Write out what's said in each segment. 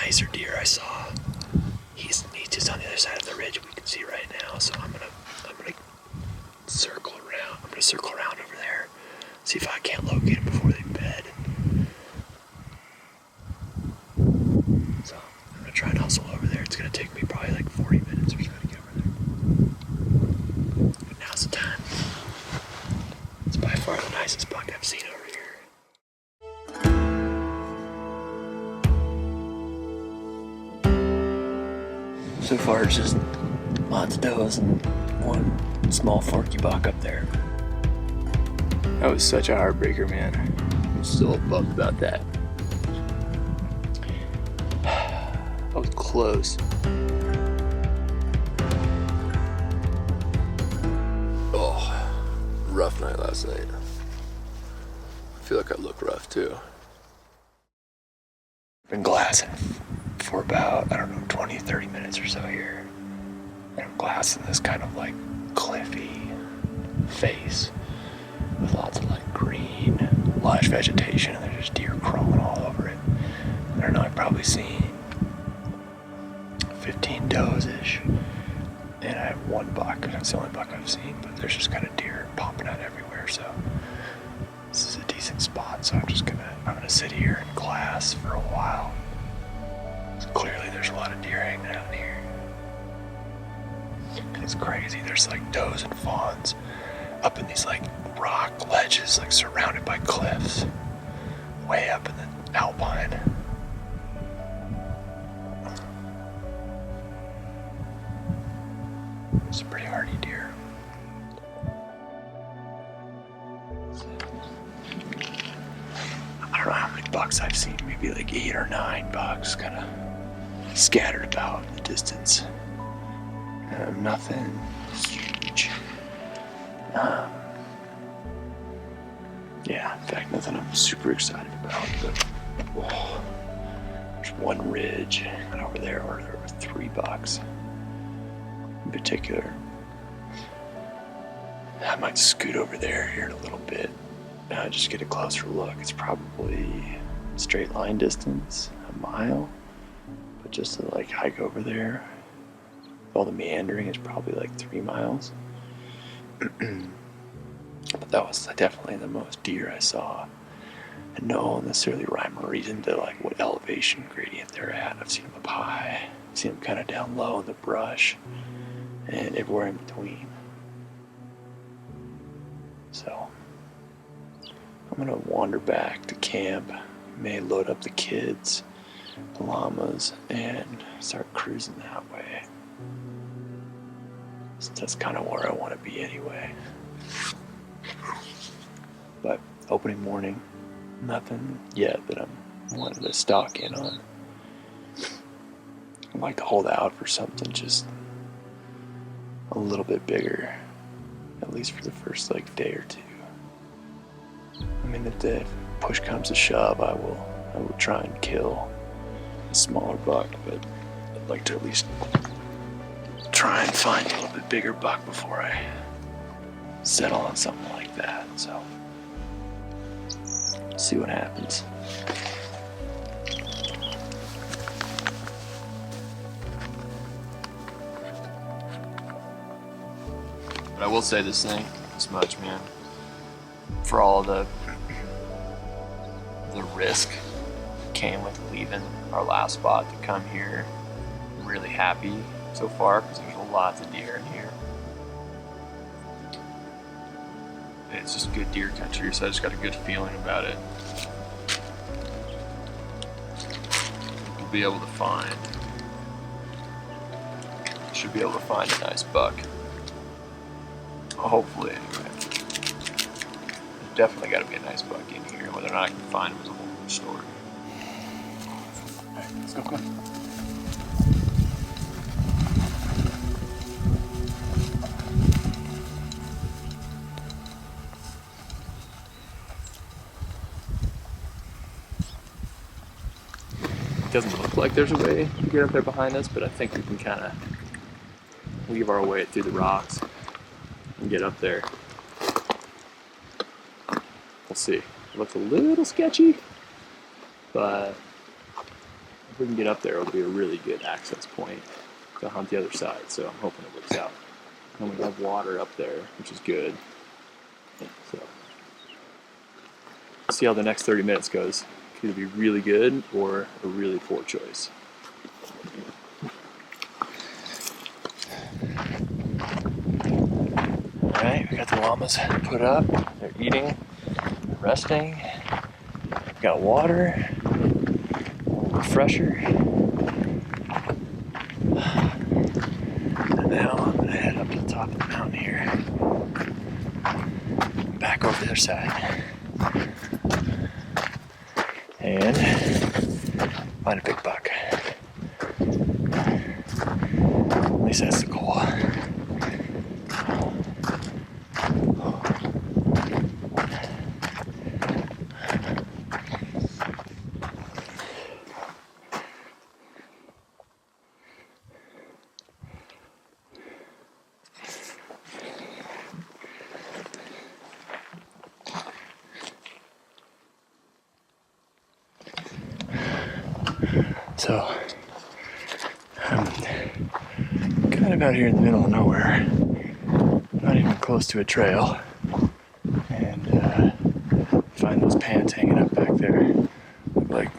nicer deer I saw. He's just on the other side of the ridge we can see right now. So I'm gonna circle around. I'm gonna circle around over there, see if I can't locate him before they bed. So I'm gonna try and hustle over there. It's gonna take me probably like 40 minutes or so to get over there. But now's the time. It's by far the nicest buck I've seen over here. So far, it's just lots of does and one small forky buck up there. That was such a heartbreaker, man. I'm still bummed about that. That was close. Oh, rough night last night. I feel like I look rough too. Been glassing for about, 20, 30 minutes or so here. And I'm glassing this kind of like cliffy face with lots of like green, lush vegetation, and there's just deer crawling all over it. I don't know, I've probably seen 15 does-ish, and I have one buck. That's the only buck I've seen, but there's just kind of deer popping out everywhere, so this is a decent spot. So I'm gonna sit here and glass for a while. So clearly there's a lot of deer hanging out in here. It's crazy. There's like does and fawns up in these like rock ledges, like surrounded by cliffs, way up in the alpine. It's a pretty hardy deer. I don't know how many bucks I've seen, maybe like 8 or 9 bucks kind of scattered about in the distance. Nothing huge. Yeah, in fact, nothing I'm super excited about, but there's one ridge and over there where there were 3 bucks in particular. I might scoot over there here in a little bit, just get a closer look. It's probably straight line distance, a mile, but just to like hike over there, all the meandering is probably like 3 miles. But that was definitely the most deer I saw, and no necessarily rhyme or reason to like what elevation gradient they're at. I've seen them up high, I've seen them kind of down low in the brush, and everywhere in between. So I'm gonna wander back to camp, may load up the kids, the llamas, and start cruising that way. So that's kind of where I want to be anyway. But opening morning, nothing yet that I'm wanting to stalk in on. I'd like to hold out for something just a little bit bigger, at least for the first like day or two. I mean, if the push comes to shove, I will try and kill a smaller buck, but I'd like to at least try and find a little bit bigger buck before I settle on something like that. So see what happens. But I will say this much, man. For all the risk came with leaving our last spot to come here, I'm really happy so far because there's lots of deer in here. It's just good deer country, so I just got a good feeling about it. We'll be able to should be able to find a nice buck. Hopefully, anyway. There's definitely got to be a nice buck in here. Whether or not I can find him is a whole other story. Alright, let's go, come on. It doesn't look like there's a way to get up there behind us, but I think we can kind of weave our way through the rocks and get up there. We'll see. It looks a little sketchy, but if we can get up there, it'll be a really good access point to hunt the other side. So I'm hoping it works out. And we have water up there, which is good. So see how the next 30 minutes goes. It could either be really good or a really poor choice. Alright, we got the llamas put up. They're eating, resting. We got water, a little refresher. And now I'm going to head up to the top of the mountain here. Back over the other side. And find a big buck. At least that's the goal. So, I'm kind of out here in the middle of nowhere, not even close to a trail, and find those pants hanging up back there. Look like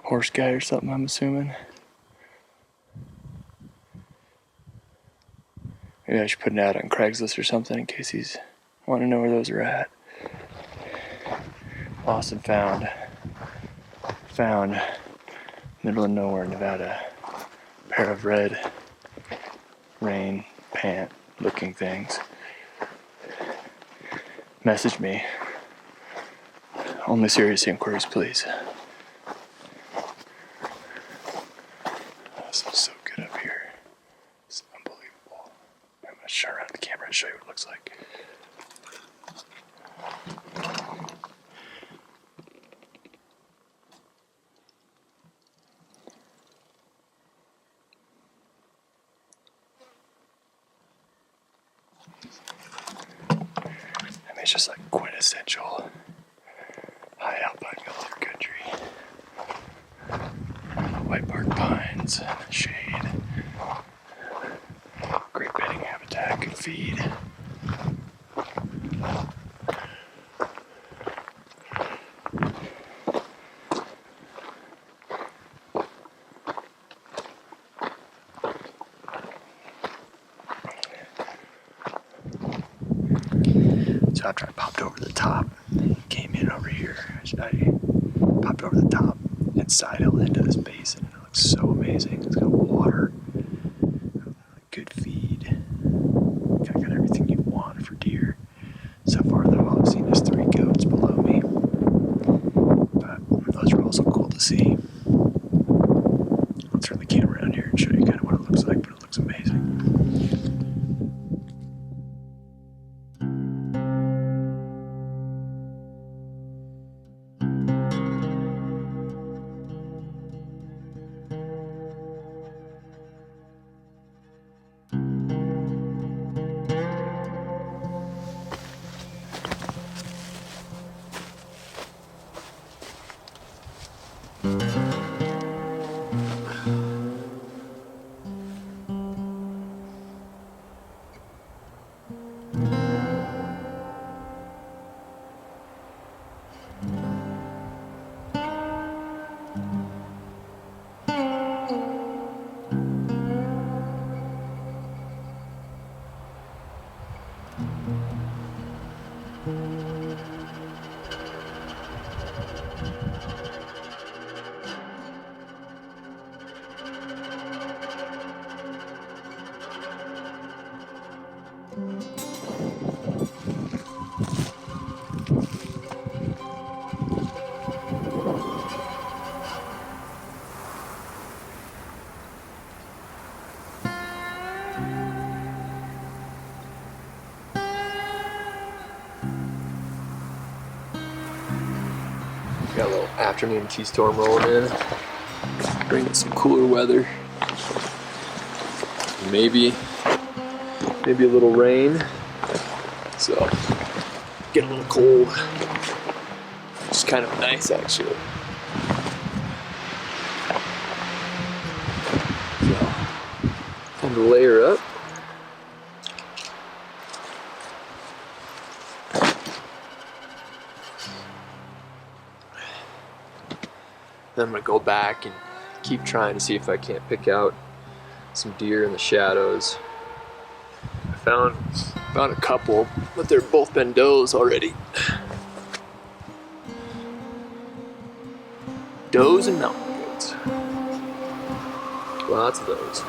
horse guy or something, I'm assuming. Maybe I should put an ad on Craigslist or something in case he's wanting to know where those are at. Lost and found. Middle of nowhere, Nevada. Pair of red rain pant looking things. Message me. Only serious inquiries, please. This is so good up here. It's unbelievable. I'm gonna turn around the camera and show you what it looks like. It's just like quintessential high alpine military country. White bark pines, shade, great bedding habitat, good feed. So after I popped over the top, came in over here, I popped over the top and side-hilled into this basin, and it looks so amazing. It's got water, good feed, got everything you want for deer. So far though, all I've seen is 3 goats below me, but those are also cool to see. I'll turn the camera around here and show you kind of what it looks like, but it looks amazing. Got a little afternoon T-storm rolling in, bringing some cooler weather. Maybe a little rain. So get a little cold. It's kind of nice actually. to layer up. Then I'm gonna go back and keep trying to see if I can't pick out some deer in the shadows. I found a couple, but they're both been does already. Does and mountain goats. Lots of those.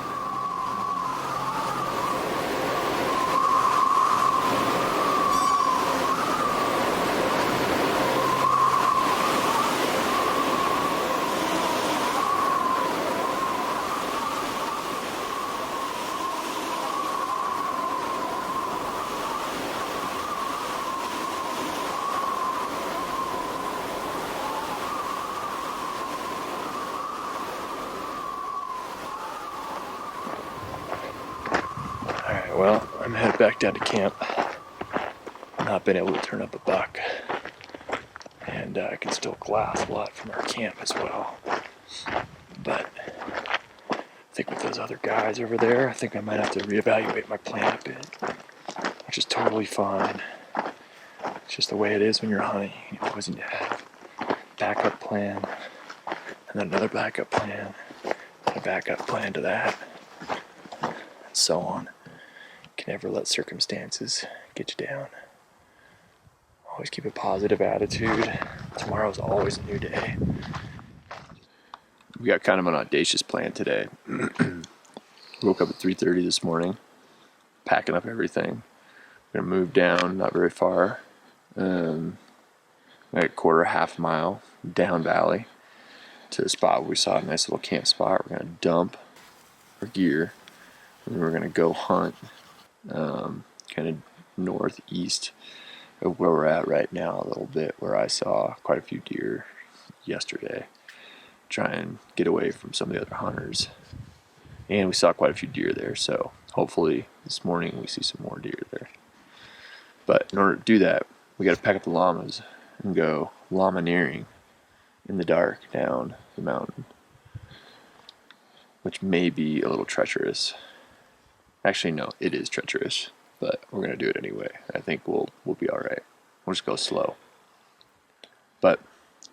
Well, I'm headed back down to camp. Not been able to turn up a buck. And I can still glass a lot from our camp as well. But I think with those other guys over there, I think I might have to reevaluate my plan a bit. Which is totally fine. It's just the way it is when you're hunting. You always need to have a backup plan. And then another backup plan. And a backup plan to that. And so on. Can never let circumstances get you down. Always keep a positive attitude. Tomorrow's always a new day. We got kind of an audacious plan today. Woke up at 3:30 this morning, packing up everything. We're gonna move down, not very far, like a half mile down valley to a spot where we saw a nice little camp spot. We're gonna dump our gear, and then we're gonna go hunt. Kind of northeast of where we're at right now a little bit, where I saw quite a few deer yesterday. Try and get away from some of the other hunters. And we saw quite a few deer there, so hopefully this morning we see some more deer there. But in order to do that, we got to pack up the llamas and go llamaneering in the dark down the mountain, which may be a little treacherous. Actually, no, it is treacherous, but we're going to do it anyway. I think we'll be all right. We'll just go slow. But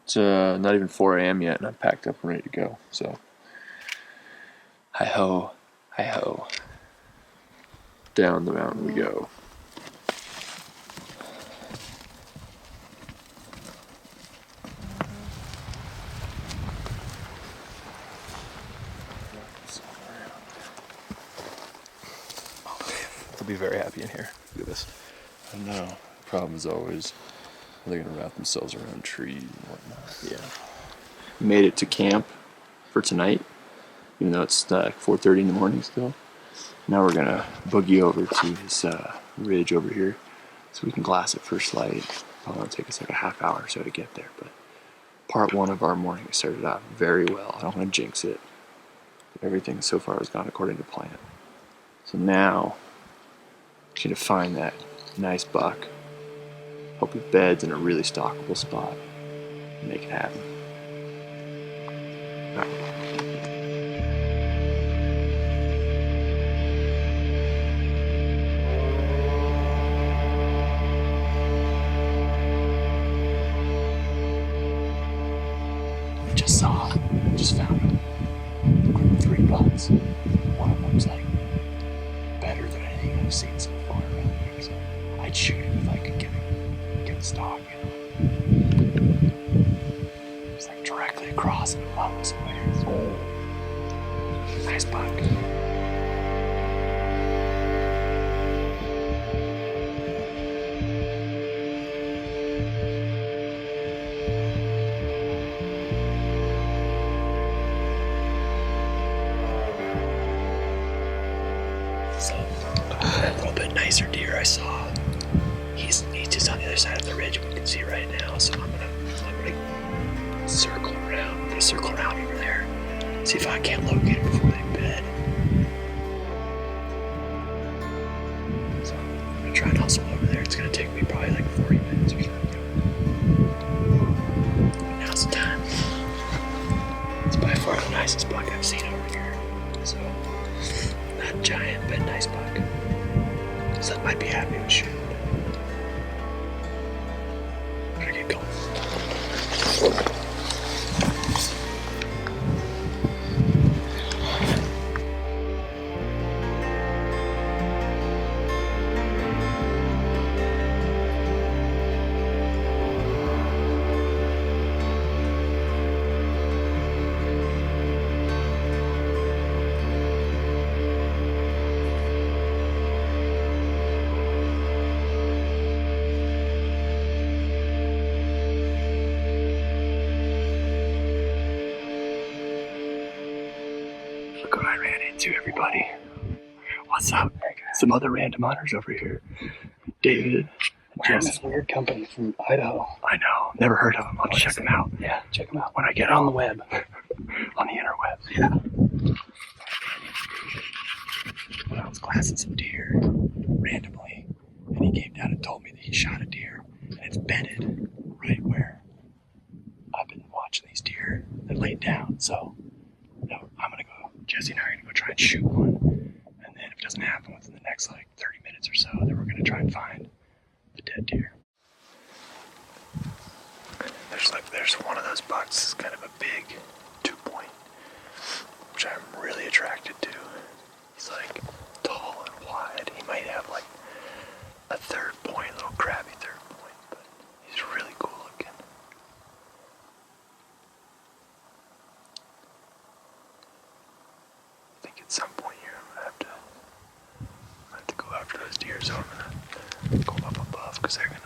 it's not even 4 a.m. yet, and I'm packed up and ready to go. So, hi-ho, hi-ho. Down the mountain we go. They'll be very happy in here. Look at this. I know. The problem is always, are they going to wrap themselves around trees and whatnot? Yeah. Made it to camp for tonight, even though it's 4:30 in the morning still. Now we're going to boogie over to this ridge over here so we can glass at first light. Probably going to take us like a half hour or so to get there, but part one of our morning started out very well. I don't want to jinx it. Everything so far has gone according to plan. So now, just need to find that nice buck. Hope it beds in a really stalkable spot. And make it happen. All right. Just found them. 3 bucks. One of them's like better than anything I've seen so far around here. So I'd shoot him if I could get a stalk, you know. It's like directly across in the mountain somewhere. Nice buck. That little bit nicer deer I saw, he's just on the other side of the ridge we can see right now, so I'm gonna circle around. I'm gonna circle around over there, see if I can't locate him before they bed. So I'm gonna try and hustle over there. It's gonna take me probably like 40 minutes or something. Now's the time. It's by far the nicest buck I've seen over here. So Not giant, but nice buck. So I'd be happy with shooting. Better get going. Look what I ran into, everybody. What's up? Some other random hunters over here. David. Wow, this weird company from Idaho. I know. Never heard of them. I'll check them out. Yeah, check them out. When I get on the web. on the interwebs. Yeah. When I was glassing some deer randomly, and he came down and told me that he shot a deer, and it's bedded right where I've been watching these deer. They're laid down, so I'm gonna go. Jesse and I are gonna go try and shoot one, and then if it doesn't happen within the next 30 minutes or so, then we're gonna try and find the dead deer. There's one of those bucks. It's kind of a big 2-point, which I'm really attracted to. He's tall and wide. He might have a 3rd point, a little crabby 3rd point, but he's really cool looking. I think at some point here I'm gonna have to go after those deer, so I'm gonna go up above because they're gonna